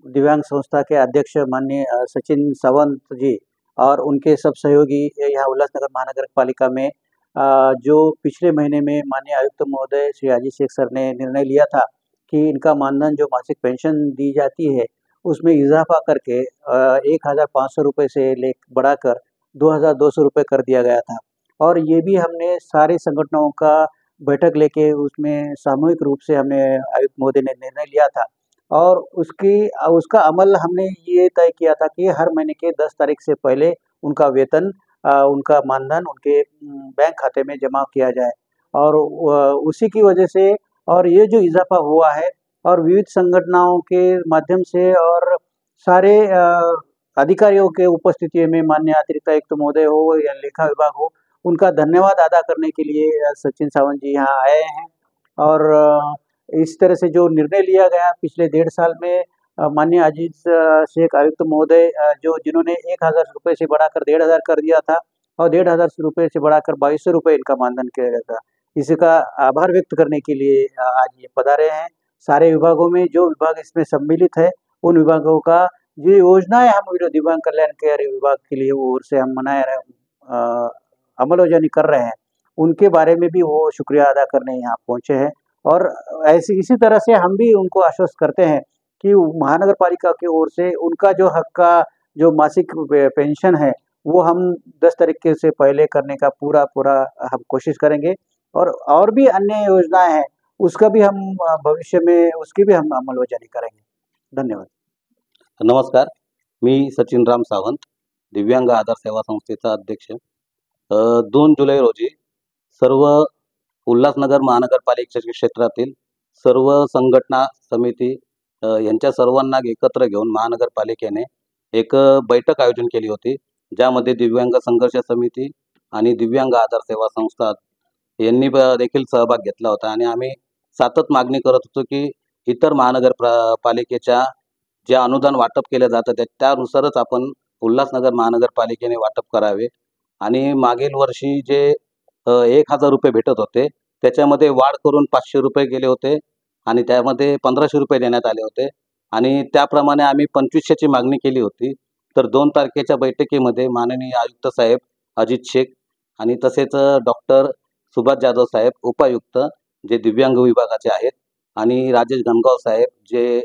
दिव्यांग संस्था के अध्यक्ष माननीय सचिन सावंत जी और उनके सब सहयोगी यहाँ उल्लासनगर महानगर पालिका में जो पिछले महीने में माननीय आयुक्त महोदय श्री अजीत शेख सर ने निर्णय लिया था कि इनका मानधन जो मासिक पेंशन दी जाती है उसमें इजाफा करके 1,500 रुपये से ले बढ़ाकर 2,200 रुपये कर दिया गया था। और ये भी हमने सारे संगठनों का बैठक लेके उसमें सामूहिक रूप से हमने आयुक्त महोदय ने निर्णय लिया था और उसका अमल हमने ये तय किया था कि हर महीने के 10 तारीख से पहले उनका वेतन उनका मानधन उनके बैंक खाते में जमा किया जाए और उसी की वजह से और ये जो इजाफा हुआ है और विविध संगठनों के माध्यम से और सारे अधिकारियों के उपस्थिति में माननीय अतिरिक्त आयुक्त महोदय हो या लेखा विभाग हो, उनका धन्यवाद अदा करने के लिए सचिन सावंत जी यहाँ आए हैं। और इस तरह से जो निर्णय लिया गया पिछले 1.5 साल में माननीय अजीत शेख आयुक्त महोदय जिन्होंने 1,000 रुपये से बढ़ाकर 1,500 कर दिया था और 1,500 रुपये से बढ़ाकर 2,200 रुपये इनका मानधन किया गया था। इसका आभार व्यक्त करने के लिए आज ये पधारे हैं। सारे विभागों में जो विभाग इसमें सम्मिलित है उन विभागों का जो योजनाएं हम दिव्यांग कल्याणकारी विभाग के लिए ओर से हम अमलजानी कर रहे हैं, उनके बारे में भी वो शुक्रिया अदा करने यहाँ पहुँचे हैं। और इसी तरह से हम भी उनको आश्वस्त करते हैं कि महानगर पालिका की ओर से उनका जो हक का जो मासिक पेंशन है वो हम 10 तारीख से पहले करने का पूरा हम कोशिश करेंगे और भी अन्य योजनाएं हैं उसका भी हम भविष्य में उसकी भी हम अमलबजावणी करेंगे। धन्यवाद। नमस्कार, मी सचिनराम सावंत, दिव्यांग आधार सेवा संस्थेचा अध्यक्ष। 2 जुलै रोजी सर्व उल्हासनगर महानगरपालिकेच्या क्षेत्रातील सर्व संघटना समिती यांच्या सर्वांना एकत्र घेऊन महानगरपालिकेने एक बैठक आयोजन केली होती, ज्यामध्ये दिव्यांग संघर्ष समिती आणि दिव्यांग आधार सेवा संस्था यांनी देखील सहभाग घेतला होता। आणि आम्ही सतत मागणी करत होतो की इतर महानगरपालिकेच्या जे अनुदान वाटप केले जातं त्यानुसारच आपण उल्हासनगर महानगरपालिकेने वाटप करावे। आणि मागील वर्षी जे 1,000 रुपये भेटत होते त्याच्यामध्ये वाढ करून 500 रुपये गेले होते आणि त्यामध्ये 1,500 रुपये देण्यात आले होते आणि त्याप्रमाणे आम्ही 2500ची मागणी केली होती। तर 2 तारखेच्या बैठकीमध्ये माननीय आयुक्त साहेब अजित शेख आणि तसेच डॉक्टर सुभाष जाधव साहेब उपायुक्त जे दिव्यांग विभागाचे आहेत आणि राजेश घनगाव साहेब जे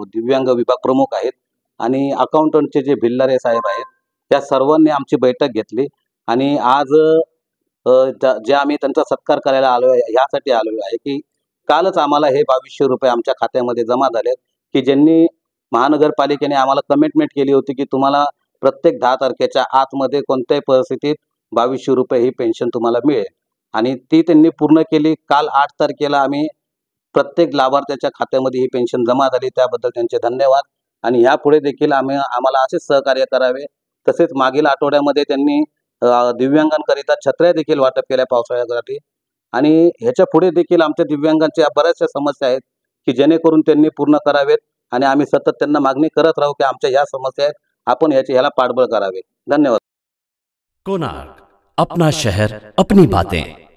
दिव्यांग विभाग प्रमुख आहेत आणि अकाउंटंटचे जे भिल्लारे साहेब आहेत, त्या सर्वांनी आमची बैठक घेतली आणि आज जे आम्ही त्यांचा सत्कार करायला आलो आहे यासाठी आलेलो आहे की कालच आम्हाला हे 2,200 रुपये आमच्या खात्यामध्ये जमा झालेत की ज्यांनी महानगरपालिकेने आम्हाला कमिटमेंट केली होती की तुम्हाला प्रत्येक 10 तारखेच्या आतमध्ये कोणत्याही परिस्थितीत 2,200 रुपये ही पेन्शन तुम्हाला मिळेल आणि ती त्यांनी पूर्ण केली। काल 8 तारखेला आम्ही प्रत्येक लाभार्थ्याच्या खात्यामध्ये ही पेन्शन जमा झाली, त्याबद्दल त्यांचे धन्यवाद। आणि यापुढे देखील आम्हाला असेच सहकार्य करावे। तसेच मागील आठवड्यामध्ये त्यांनी दिव्यांगांकरिता छत्र्या देखील वाटप केल्या पावसाळ्यासाठी आणि ह्याच्या पुढे देखील आमच्या दिव्यांगांच्या बऱ्याचशा समस्या आहेत की जेणेकरून त्यांनी पूर्ण करावेत आणि आम्ही सतत त्यांना मागणी करत राहू की आमच्या ह्या समस्या आहेत, आपण ह्याला पाठबळ करावे। धन्यवाद। कोणार्क, अपना शहर अपनी बातें।